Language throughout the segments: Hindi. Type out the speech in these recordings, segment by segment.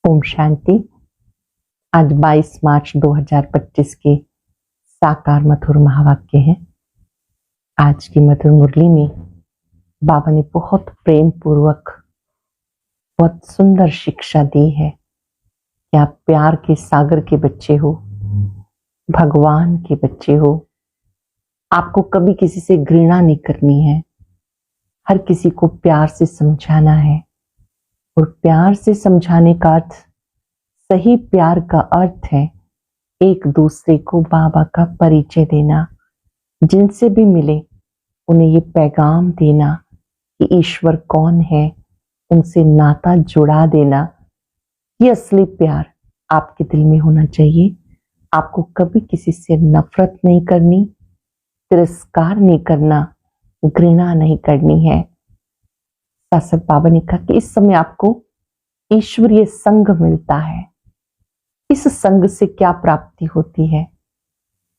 ओम शांति। आज 22 मार्च 2025 के साकार मधुर महावाक्य हैं। आज की मधुर मुरली में बाबा ने बहुत प्रेम पूर्वक बहुत सुंदर शिक्षा दी है कि आप प्यार के सागर के बच्चे हो, भगवान के बच्चे हो। आपको कभी किसी से घृणा नहीं करनी है, हर किसी को प्यार से समझाना है। और प्यार से समझाने का अर्थ, सही प्यार का अर्थ है एक दूसरे को बाबा का परिचय देना। जिनसे भी मिले उन्हें ये पैगाम देना कि ईश्वर कौन है, उनसे नाता जुड़ा देना। ये असली प्यार आपके दिल में होना चाहिए। आपको कभी किसी से नफरत नहीं करनी, तिरस्कार नहीं करना, घृणा नहीं करनी है। सासत बाबा ने कहा कि इस समय आपको ईश्वरीय संग मिलता है। इस संग से क्या प्राप्ति होती है?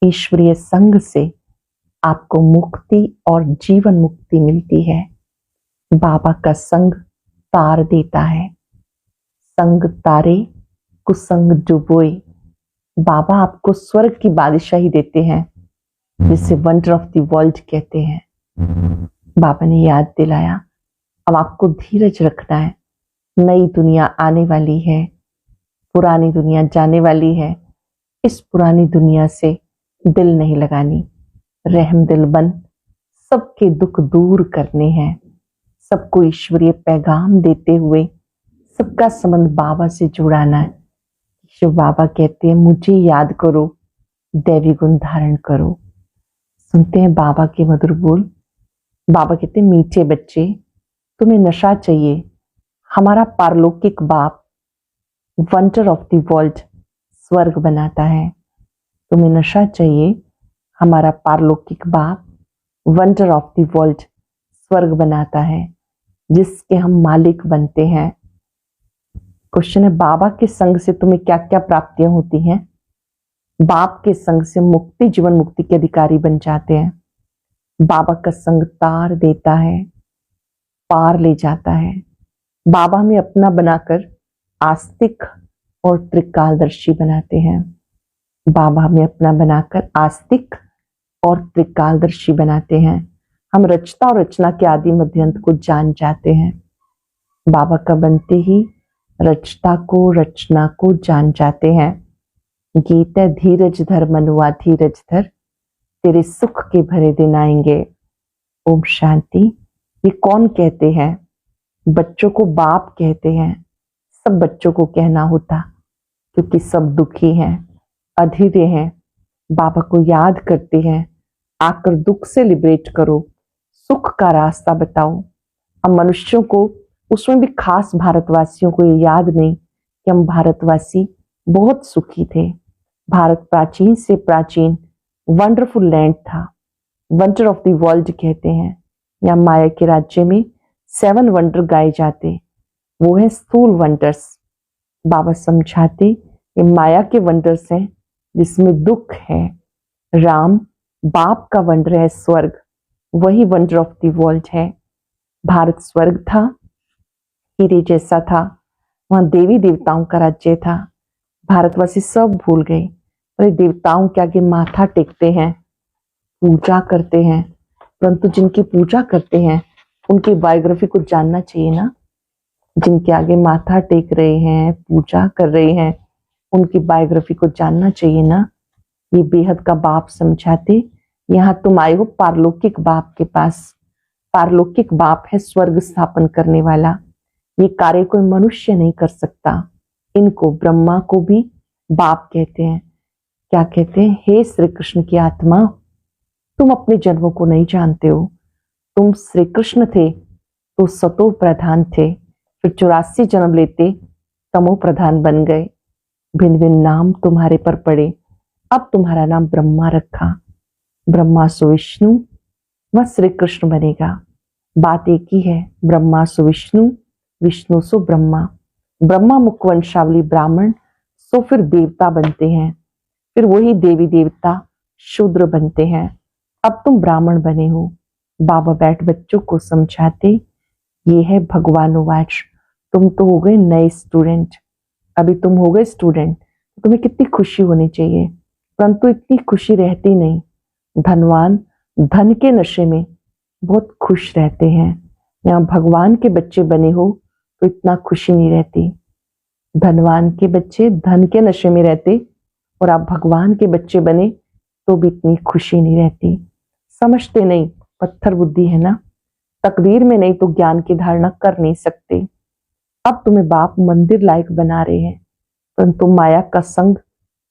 ईश्वरीय संग से आपको मुक्ति और जीवन मुक्ति मिलती है। बाबा का संग तार देता है। संग तारे कुसंग डुबोए। बाबा आपको स्वर्ग की बादशाही देते हैं, जिसे वंडर ऑफ द वर्ल्ड कहते हैं। बाबा ने याद दिलाया, अब आपको धीरज रखना है। नई दुनिया आने वाली है, पुरानी दुनिया जाने वाली है। इस पुरानी दुनिया से दिल नहीं लगानी, रहम दिल बन सबके दुख दूर करने हैं। सबको ईश्वरीय पैगाम देते हुए सबका संबंध बाबा से जुड़ाना है। शिव बाबा कहते हैं, मुझे याद करो, दैवी गुण धारण करो। सुनते हैं बाबा के मधुर बोल। बाबा कहते हैं, मीठे बच्चे, तुम्हें नशा चाहिए। हमारा पारलौकिक बाप वंडर ऑफ द वर्ल्ड स्वर्ग बनाता है। तुम्हें नशा चाहिए। हमारा पारलौकिक बाप वंडर ऑफ द वर्ल्ड स्वर्ग बनाता है, जिसके हम मालिक बनते हैं। क्वेश्चन है, बाबा के संग से तुम्हें क्या क्या प्राप्तियां होती हैं? बाप के संग से मुक्ति, जीवन मुक्ति के अधिकारी बन जाते हैं। बाबा का संग तार देता है, पार ले जाता है। बाबा हमें अपना बनाकर आस्तिक और त्रिकालदर्शी बनाते हैं। बाबा हमें अपना बनाकर आस्तिक और त्रिकालदर्शी बनाते हैं। हम रचता और रचना के आदि मध्यंत को जान जाते हैं। बाबा का बनते ही रचता को, रचना को जान जाते हैं। गीत है, धीरज धर मनुआ धीरज धर, तेरे सुख के भरे दिन आएंगे। ओम शांति। ये कौन कहते हैं? बच्चों को बाप कहते हैं। सब बच्चों को कहना होता, क्योंकि सब दुखी हैं, अधीरे हैं, बाबा को याद करते हैं। आकर दुख से लिबरेट करो, सुख का रास्ता बताओ। हम मनुष्यों को, उसमें भी खास भारतवासियों को ये याद नहीं कि हम भारतवासी बहुत सुखी थे। भारत प्राचीन से प्राचीन वंडरफुल लैंड था। वंडर ऑफ द वर्ल्ड कहते हैं। या माया के राज्य में 7 वंडर गाए जाते, वो है स्थूल वंडर्स। बाबा समझाते, ये माया के वंडर्स हैं जिसमें दुख है। राम बाप का वंडर है स्वर्ग, वही वंडर ऑफ द वर्ल्ड है। भारत स्वर्ग था, हीरे जैसा था, वहां देवी देवताओं का राज्य था। भारतवासी सब भूल गए और देवताओं के आगे माथा टेकते हैं, पूजा करते हैं। परंतु जिनकी पूजा करते हैं उनकी बायोग्राफी को जानना चाहिए ना। जिनके आगे माथा टेक रहे हैं, पूजा कर रहे हैं, उनकी बायोग्राफी को जानना चाहिए ना। ये बेहद का बाप समझाते, यहाँ तुम आए हो पारलौकिक बाप के पास। पारलौकिक बाप है स्वर्ग स्थापन करने वाला। ये कार्य कोई मनुष्य नहीं कर सकता। इनको, ब्रह्मा को भी बाप कहते हैं। क्या कहते हैं? हे श्री कृष्ण की आत्मा, तुम अपने जन्मों को नहीं जानते हो। तुम श्री कृष्ण थे तो सतो प्रधान थे, फिर 84 जन्म लेते तमो प्रधान बन गए। भिन्न भिन्न नाम तुम्हारे पर पड़े, अब तुम्हारा नाम ब्रह्मा रखा। ब्रह्मा सो विष्णु व श्री कृष्ण बनेगा। बात एक ही है, ब्रह्मा सो विष्णु, विष्णु सो ब्रह्मा। ब्रह्मा मुख वंशावली ब्राह्मण सो फिर देवता बनते हैं, फिर वही देवी देवता शूद्र बनते हैं। अब तुम ब्राह्मण बने हो। बाबा बैठ बच्चों को समझाते, ये है भगवान वाच, तुम तो हो गए नए स्टूडेंट। अभी तुम हो गए स्टूडेंट, तुम्हें कितनी खुशी होनी चाहिए, परंतु इतनी खुशी रहती नहीं। धनवान धन के नशे में बहुत खुश रहते हैं। यहाँ भगवान के बच्चे बने हो तो इतना खुशी नहीं रहती। धनवान के बच्चे धन के नशे में रहते और आप भगवान के बच्चे बने तो भी इतनी खुशी नहीं रहती। समझते नहीं, पत्थर बुद्धि है ना, तकदीर में नहीं तो ज्ञान की धारणा कर नहीं सकते। अब तुम्हें बाप मंदिर लायक बना रहे हैं, परंतु माया का संग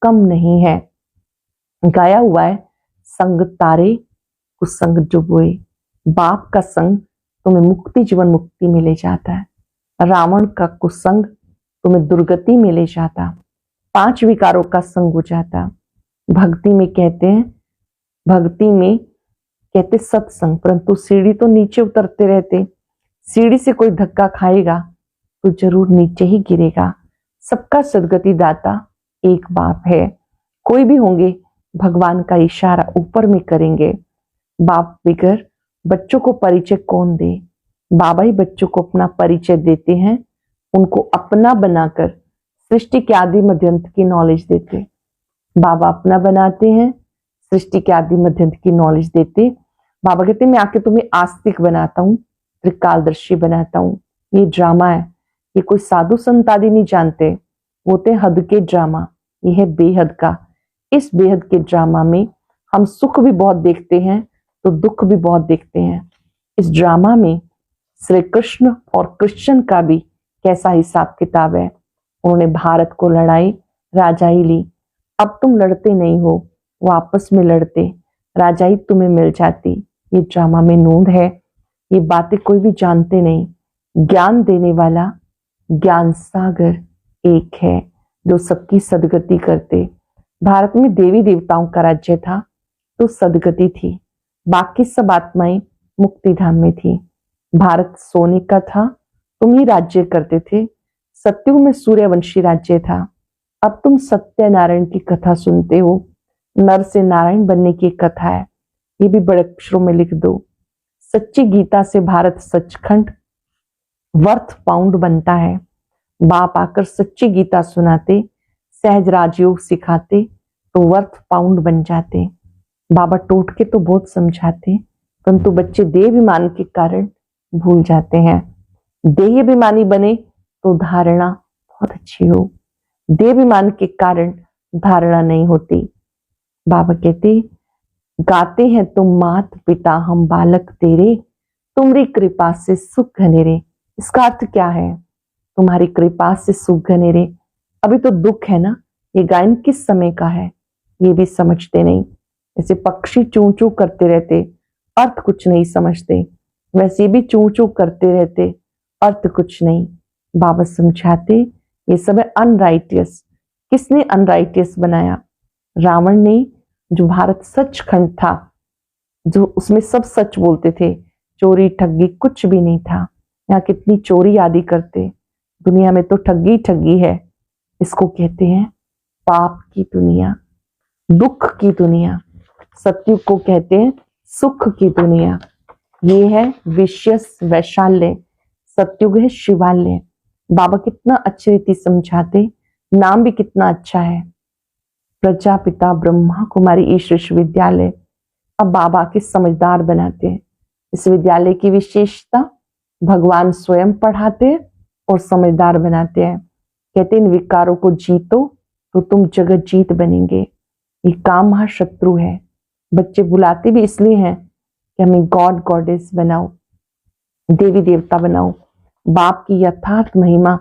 कम नहीं है। गाया हुआ है, संग तारे कुसंग डुबोए। बाप का संग तुम्हें मुक्ति, जीवन मुक्ति में ले जाता है। रावण का कुसंग तुम्हें दुर्गति में ले जाता। 5 विकारों का संग हो जाता। भक्ति में कहते सत्संग, परंतु सीढ़ी तो नीचे उतरते रहते। सीढ़ी से कोई धक्का खाएगा तो जरूर नीचे ही गिरेगा। सबका सदगति दाता एक बाप है। कोई भी होंगे भगवान का इशारा ऊपर में करेंगे। बाप बिगर बच्चों को परिचय कौन दे? बाबा ही बच्चों को अपना परिचय देते हैं, उनको अपना बनाकर सृष्टि के आदि मध्यंत की नॉलेज देते। बाबा अपना बनाते हैं, सृष्टि के आदि मध्यंत की नॉलेज देते। बाबा कहते मैं आके तुम्हें आस्तिक बनाता हूँ, त्रिकालदर्शी बनाता हूँ। ये ड्रामा है, ये कोई साधु संत आदि नहीं जानते, होते हद के ड्रामा। ये है बेहद का। इस बेहद के ड्रामा में हम सुख भी बहुत देखते हैं तो दुख भी बहुत देखते हैं। इस ड्रामा में श्री कृष्ण और कृष्ण का भी कैसा हिसाब किताब है। उन्होंने भारत को लड़ाई राजाई ली। अब तुम लड़ते नहीं हो, वो आपस में लड़ते, राजाई तुम्हें मिल जाती। ये ड्रामा में नूंद है। ये बातें कोई भी जानते नहीं। ज्ञान देने वाला ज्ञान सागर एक है जो सबकी सदगति करते। भारत में देवी देवताओं का राज्य था तो सदगति थी, बाकी सब आत्माएं मुक्ति धाम में थी। भारत सोने का था, तुम ही राज्य करते थे। सत्युग में सूर्यवंशी राज्य था। अब तुम सत्यनारायण की कथा सुनते हो। नर से नारायण बनने की कथा है, ये भी बड़े अक्षरों में लिख दो। सच्ची गीता से भारत सचखंड वर्थ पाउंड बनता है। बाप आकर सच्ची गीता सुनाते, सहज राजयोग सिखाते तो वर्थ पाउंड बन जाते। बाबा टोट के तो बहुत समझाते, परंतु बच्चे देहाभिमान के कारण भूल जाते हैं। देहाभिमानी बने तो धारणा बहुत अच्छी हो, देहाभिमान के कारण धारणा नहीं होती। बाबा कहते गाते हैं तुम मात पिता हम बालक तेरे, तुम्हारी कृपा से सुख घनेरे। इसका अर्थ क्या है? तुम्हारी कृपा से सुख घनेरे। अभी तो दुख है ना, ये गायन किस समय का है ये भी समझते नहीं। जैसे पक्षी चूं चूं करते रहते, अर्थ कुछ नहीं समझते, वैसे भी चूं चूं करते रहते, अर्थ कुछ नहीं। बाबा समझाते ये सब है अनराइटियस। किसने अनराइटियस बनाया? रावण ने, जो भारत सचखंड था, जो उसमें सब सच बोलते थे, चोरी ठगी कुछ भी नहीं था। यहाँ कितनी चोरी आदि करते, दुनिया में तो ठगी ठगी है। इसको कहते हैं पाप की दुनिया, दुख की दुनिया। सत्युग को कहते हैं सुख की दुनिया। ये है विश्यस वैशाल्य, सत्युग है शिवालय। बाबा कितना अच्छी रीति समझाते, नाम भी कितना अच्छा है, प्रजापिता ब्रह्मा कुमारी ईश विश्वविद्यालय। अब बाबा के समझदार बनाते हैं। इस विद्यालय की विशेषता भगवान स्वयं पढ़ाते हैं और समझदार बनाते हैं। कहते इन विकारों को जीतो तो तुम जगत जीत बनेंगे। ये काम महाशत्रु है। बच्चे बुलाते भी इसलिए हैं कि हमें गॉड गॉडेस बनाओ, देवी देवता बनाओ। बाप की यथार्थ महिमा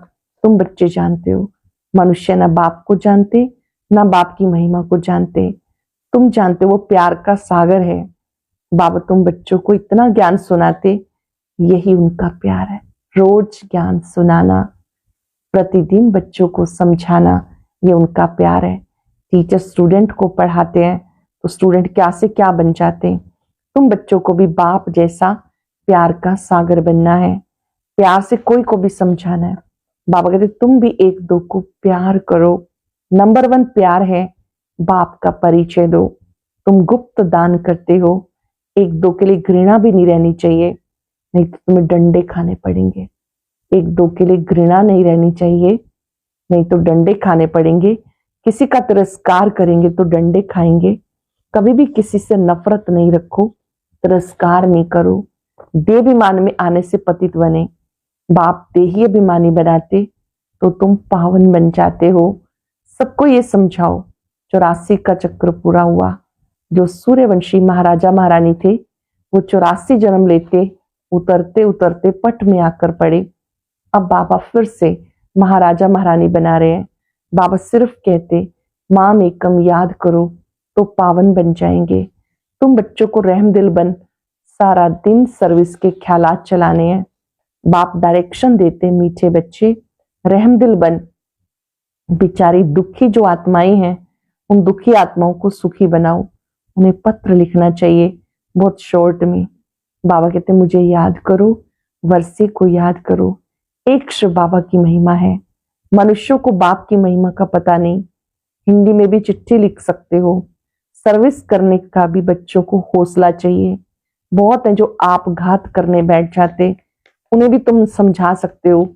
तुम बच्चे जानते हो। मनुष्य ना बाप को जानते, ना बाप की महिमा को जानते। तुम जानते हो वो प्यार का सागर है। बाबा तुम बच्चों को इतना ज्ञान सुनाते, यही उनका प्यार है। रोज ज्ञान सुनाना, प्रतिदिन बच्चों को समझाना, ये उनका प्यार है। टीचर स्टूडेंट को पढ़ाते हैं तो स्टूडेंट क्या से क्या बन जाते हैं। तुम बच्चों को भी बाप जैसा प्यार का सागर बनना है, प्यार से कोई को भी समझाना है। बाबा कहते तुम भी एक दो को प्यार करो। नंबर 1 प्यार है, बाप का परिचय दो। तुम गुप्त दान करते हो, एक दो के लिए घृणा भी नहीं रहनी चाहिए, नहीं तो तुम्हें डंडे खाने पड़ेंगे। एक दो के लिए घृणा नहीं रहनी चाहिए, नहीं तो डंडे खाने पड़ेंगे। किसी का तिरस्कार करेंगे तो डंडे खाएंगे। कभी भी किसी से नफरत नहीं रखो, तिरस्कार नहीं करो। देहाभिमान में आने से पतित बने। बाप देही अभिमानी बनाते तो तुम पावन बन जाते हो। सबको ये समझाओ 84 का चक्र पूरा हुआ। जो सूर्यवंशी महाराजा महारानी थे वो 84 जन्म लेते उतरते उतरते पट में आकर पड़े। अब बाबा फिर से महाराजा महारानी बना रहे हैं। बाबा सिर्फ कहते माम एकम याद करो तो पावन बन जाएंगे। तुम बच्चों को रहम दिल बन सारा दिन सर्विस के ख्यालात चलाने हैं। बाप डायरेक्शन देते मीठे बच्चे रहम दिल बन। बेचारी दुखी जो आत्माएं हैं उन दुखी आत्माओं को सुखी बनाओ। उन्हें पत्र लिखना चाहिए बहुत शॉर्ट में। बाबा कहते मुझे याद करो, वर्षे को याद करो। एक शिव बाबा की महिमा है। मनुष्यों को बाप की महिमा का पता नहीं। हिंदी में भी चिट्ठी लिख सकते हो। सर्विस करने का भी बच्चों को हौसला चाहिए। बहुत है जो आप घात करने बैठ जाते, उन्हें भी तुम समझा सकते हो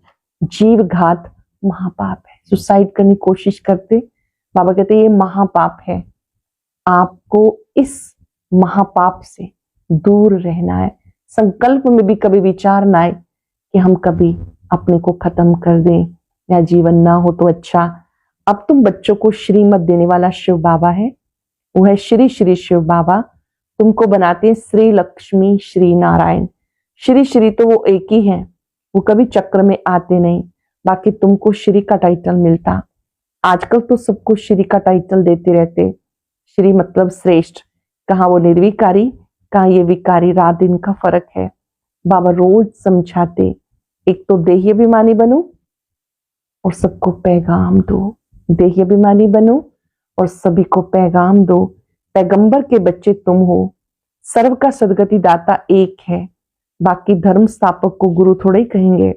जीव घात महापाप है। सुसाइड करने की कोशिश करते, बाबा कहते ये महापाप है। आपको इस महापाप से दूर रहना है। संकल्प में भी कभी विचार ना आए कि हम कभी अपने को खत्म कर दें या जीवन ना हो तो अच्छा। अब तुम बच्चों को श्रीमत देने वाला शिव बाबा है, वो है श्री श्री शिव बाबा। तुमको बनाते हैं श्री लक्ष्मी श्री नारायण। श्री श्री तो वो एक ही है, वो कभी चक्र में आते नहीं। बाकी तुमको श्री का टाइटल मिलता। आजकल तो सबको श्री का टाइटल देते रहते। श्री मतलब श्रेष्ठ। कहाँ वो निर्विकारी, कहाँ ये विकारी, रात दिन का फर्क है। बाबा रोज समझाते एक तो देही अभिमानी बनो और सबको पैगाम दो। देही अभिमानी बनो और सभी को पैगाम दो। पैगंबर के बच्चे तुम हो। सर्व का सदगति दाता एक है। बाकी धर्म स्थापक को गुरु थोड़े ही कहेंगे।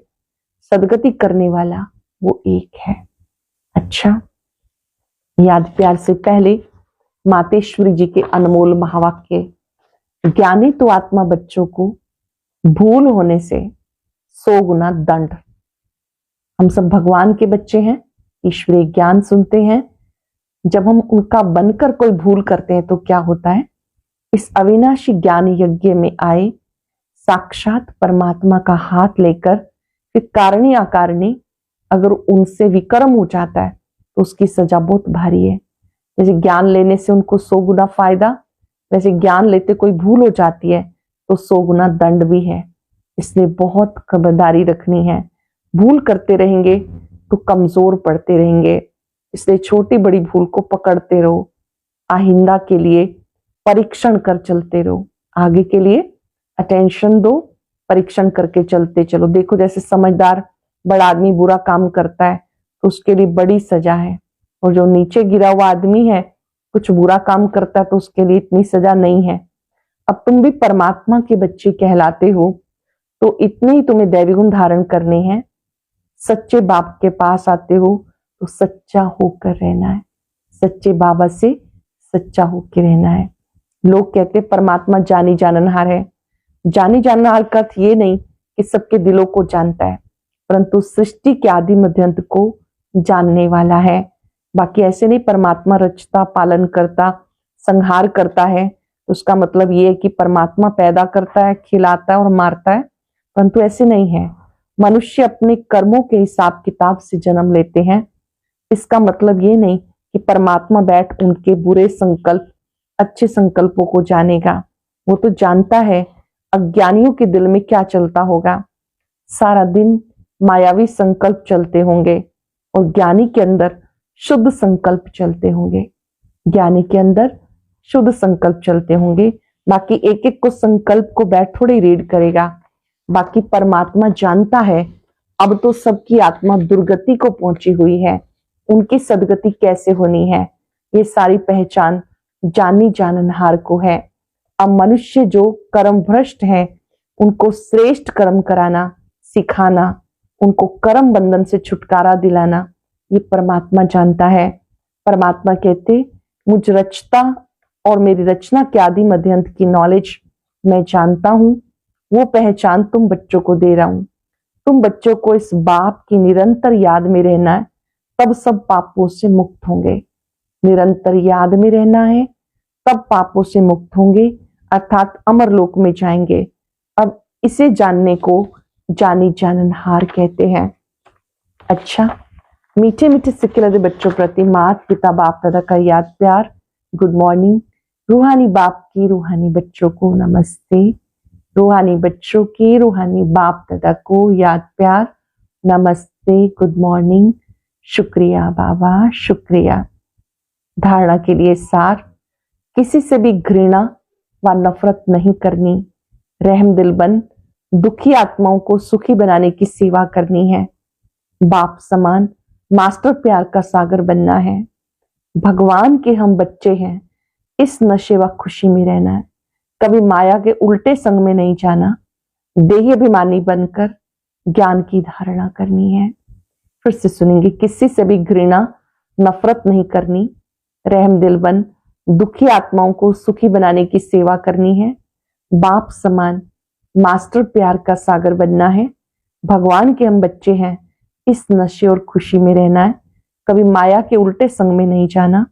सदगति करने वाला वो एक है। अच्छा, याद प्यार से पहले मातेश्वरी जी के अनमोल महावाक्य। ज्ञानी तो आत्मा बच्चों को भूल होने से 100 गुना दंड। हम सब भगवान के बच्चे हैं, ईश्वरीय ज्ञान सुनते हैं। जब हम उनका बनकर कोई भूल करते हैं तो क्या होता है? इस अविनाशी ज्ञान यज्ञ में आए साक्षात परमात्मा का हाथ लेकर फिर कारणी अकारणी अगर उनसे विकर्म हो जाता है तो उसकी सजा बहुत भारी है। जैसे ज्ञान लेने से उनको 100 गुना फायदा, वैसे ज्ञान लेते कोई भूल हो जाती है तो 100 गुना दंड भी है। इसलिए बहुत खबरदारी रखनी है। भूल करते रहेंगे तो कमजोर पड़ते रहेंगे। इसलिए छोटी बड़ी भूल को पकड़ते रहो। आइंदा के लिए परीक्षण कर चलते रहो। आगे के लिए अटेंशन दो, परीक्षण करके चलते चलो। देखो जैसे समझदार बड़ा आदमी बुरा काम करता है तो उसके लिए बड़ी सजा है, और जो नीचे गिरा हुआ आदमी है कुछ बुरा काम करता है तो उसके लिए इतनी सजा नहीं है। अब तुम भी परमात्मा के बच्चे कहलाते हो तो इतने ही तुम्हें दैवी गुण धारण करने हैं। सच्चे बाप के पास आते हो तो सच्चा होकर रहना है। सच्चे बाबा से सच्चा होकर रहना है। लोग कहते परमात्मा जानी जाननहार है। जानी जाननहार का अर्थ ये नहीं कि सबके दिलों को जानता है, परंतु सृष्टि के आदि मध्यांत को जानने वाला है। बाकी ऐसे नहीं परमात्मा रचता, पालन करता, संहार करता है उसका मतलब ये है कि परमात्मा पैदा करता है, खिलाता है और मारता है, परंतु ऐसे नहीं है। मनुष्य अपने कर्मों के हिसाब किताब से जन्म लेते हैं। इसका मतलब ये नहीं कि परमात्मा बैठ उनके बुरे संकल्प अच्छे संकल्पों को जानेगा। वो तो जानता है अज्ञानियों के दिल में क्या चलता होगा। सारा दिन मायावी संकल्प चलते होंगे और ज्ञानी के अंदर शुद्ध संकल्प चलते होंगे। ज्ञानी के अंदर शुद्ध संकल्प चलते होंगे। बाकी एक एक को संकल्प को बैठ थोड़ी रीड करेगा। बाकी परमात्मा जानता है अब तो सबकी आत्मा दुर्गति को पहुंची हुई है, उनकी सदगति कैसे होनी है, ये सारी पहचान जानी जाननहार को है। अब मनुष्य जो कर्म भ्रष्ट हैं उनको श्रेष्ठ कर्म कराना, सिखाना, उनको कर्म बंधन से छुटकारा दिलाना, ये परमात्मा जानता है। परमात्मा कहते मुझ रचता और मेरी रचना के आदि मध्यंत की नॉलेज मैं जानता हूं। वो पहचान तुम बच्चों को दे रहा हूं। तुम बच्चों को इस बाप की निरंतर याद में रहना है। तब सब पापों से मुक्त होंगे। निरंतर याद में रहना है, तब पापों से मुक्त होंगे, अर्थात अमर लोक में जाएंगे। अब इसे जानने को जानी जाननहार कहते हैं। अच्छा, मीठे मीठे सिक्के लदे बच्चों प्रति माता पिता बाप दादा का याद प्यार, गुड मॉर्निंग। रूहानी बाप की रूहानी बच्चों को नमस्ते। रूहानी बच्चों के रूहानी बाप दादा को याद प्यार, नमस्ते, गुड मॉर्निंग, शुक्रिया बाबा, शुक्रिया। धारणा के लिए सार, किसी से भी घृणा व नफरत नहीं करनी, रहम दिल बन दुखी आत्माओं को सुखी बनाने की सेवा करनी है। बाप समान मास्टर प्यार का सागर बनना है। भगवान के हम बच्चे हैं, इस नशे व खुशी में रहना है। कभी माया के उल्टे संग में नहीं जाना। देही अभिमानी बनकर ज्ञान की धारणा करनी है। फिर से सुनेंगे, किसी से भी घृणा नफरत नहीं करनी, रहम दिल बन दुखी आत्माओं को सुखी बनाने की सेवा करनी है। बाप समान मास्टर प्यार का सागर बनना है। भगवान के हम बच्चे हैं, इस नशे और खुशी में रहना है। कभी माया के उल्टे संग में नहीं जाना।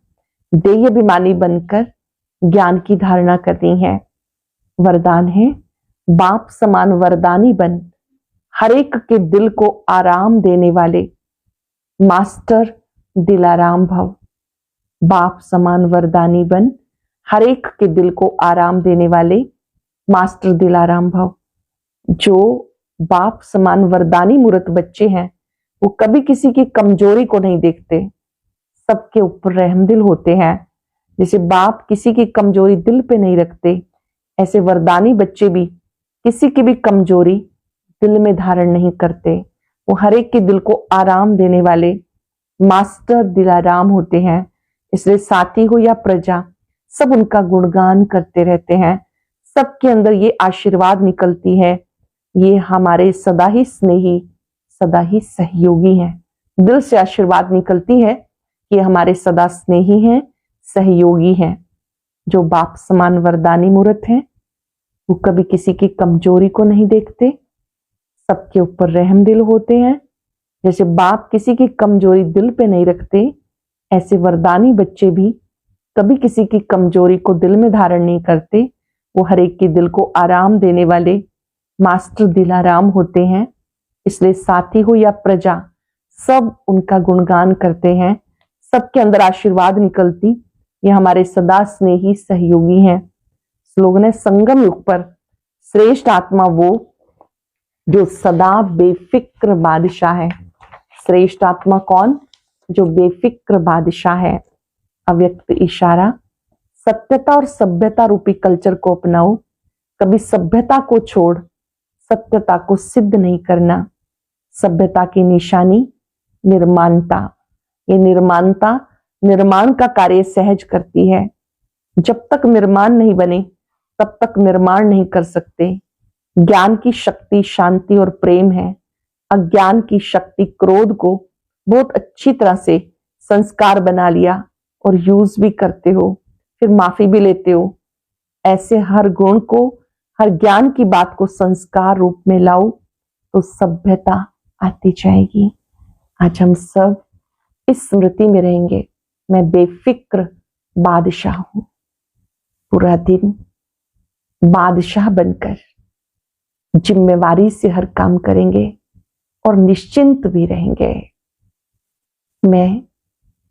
देही अभिमानी बनकर ज्ञान की धारणा करनी है। वरदान है, बाप समान वरदानी बन हर एक के दिल को आराम देने वाले मास्टर दिलाराम भव। बाप समान वरदानी बन हर एक के दिल को आराम देने वाले मास्टर दिलाराम भव। जो बाप समान वरदानी मूर्त बच्चे हैं, वो कभी किसी की कमजोरी को नहीं देखते, सबके ऊपर रहमदिल होते हैं। जैसे बाप किसी की कमजोरी दिल पे नहीं रखते, ऐसे वरदानी बच्चे भी किसी की भी कमजोरी दिल में धारण नहीं करते। वो हर एक के दिल को आराम देने वाले मास्टर दिलाराम होते हैं। इसलिए साथी हो या प्रजा, सब उनका गुणगान करते रहते हैं। सबके अंदर ये आशीर्वाद निकलती है, ये हमारे सदा ही स्नेही, सदा ही सहयोगी हैं। दिल से आशीर्वाद निकलती है कि हमारे सदा स्नेही हैं, सहयोगी हैं। जो बाप समान वरदानी मूर्त हैं, वो कभी किसी की कमजोरी को नहीं देखते, सबके ऊपर रहमदिल होते हैं। जैसे बाप किसी की कमजोरी दिल पे नहीं रखते, ऐसे वरदानी बच्चे भी कभी किसी की कमजोरी को दिल में धारण नहीं करते। वो हर एक के दिल को आराम देने वाले मास्टर दिलाराम होते हैं। इसलिए साथी हो या प्रजा, सब उनका गुणगान करते हैं। सबके अंदर आशीर्वाद निकलती, ये हमारे सदा स्नेही सहयोगी हैं। स्लोगन है, संगम युग पर श्रेष्ठ आत्मा वो जो सदा बेफिक्र बादशाह है। श्रेष्ठ आत्मा कौन? जो बेफिक्र बादशाह है। अव्यक्त इशारा, सत्यता और सभ्यता रूपी कल्चर को अपनाओ। कभी सभ्यता को छोड़ सत्यता को सिद्ध नहीं करना। सभ्यता की निशानी निर्माणता। ये निर्माणता निर्माण का कार्य सहज करती है। जब तक निर्माण नहीं बने तब तक निर्माण नहीं कर सकते। ज्ञान की शक्ति शांति और प्रेम है। अज्ञान की शक्ति क्रोध को बहुत अच्छी तरह से संस्कार बना लिया और यूज भी करते हो, फिर माफी भी लेते हो। ऐसे हर गुण को, हर ज्ञान की बात को संस्कार रूप में लाओ तो सभ्यता आती जाएगी। आज हम सब इस स्मृति में रहेंगे, मैं बेफिक्र बादशाह हूं। पूरा दिन बादशाह बनकर जिम्मेवारी से हर काम करेंगे और निश्चिंत भी रहेंगे। मैं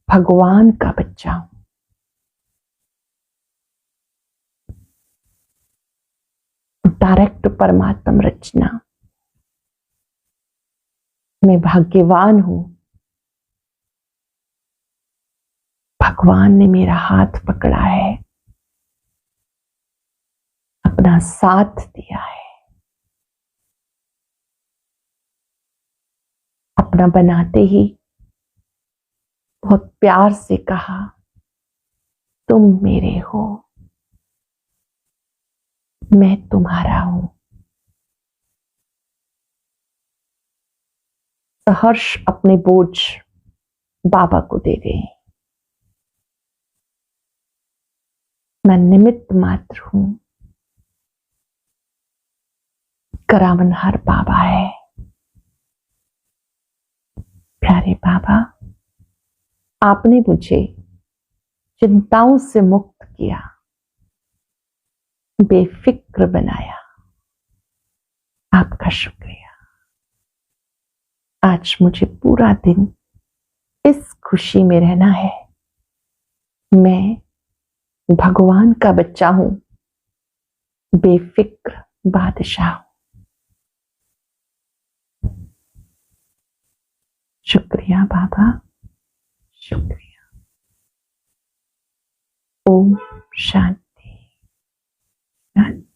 भगवान का बच्चा हूं। डायरेक्ट परमात्म रचना। मैं भाग्यवान हूं, भगवान ने मेरा हाथ पकड़ा है, अपना साथ दिया है, अपना बनाते ही बहुत प्यार से कहा, तुम मेरे हो, मैं तुम्हारा हूं। सहर्ष अपने बोझ बाबा को दे दे। मैं निमित्त मात्र हूं, करावनहार बाबा है। प्यारे बाबा, आपने मुझे चिंताओं से मुक्त किया, बेफिक्र बनाया। आपका शुक्रिया। आज मुझे पूरा दिन इस खुशी में रहना है। मैं भगवान का बच्चा हूं, बेफिक्र बादशाह हूं। शुक्रिया बाबा, शुक्रिया। ओम शांति शांति।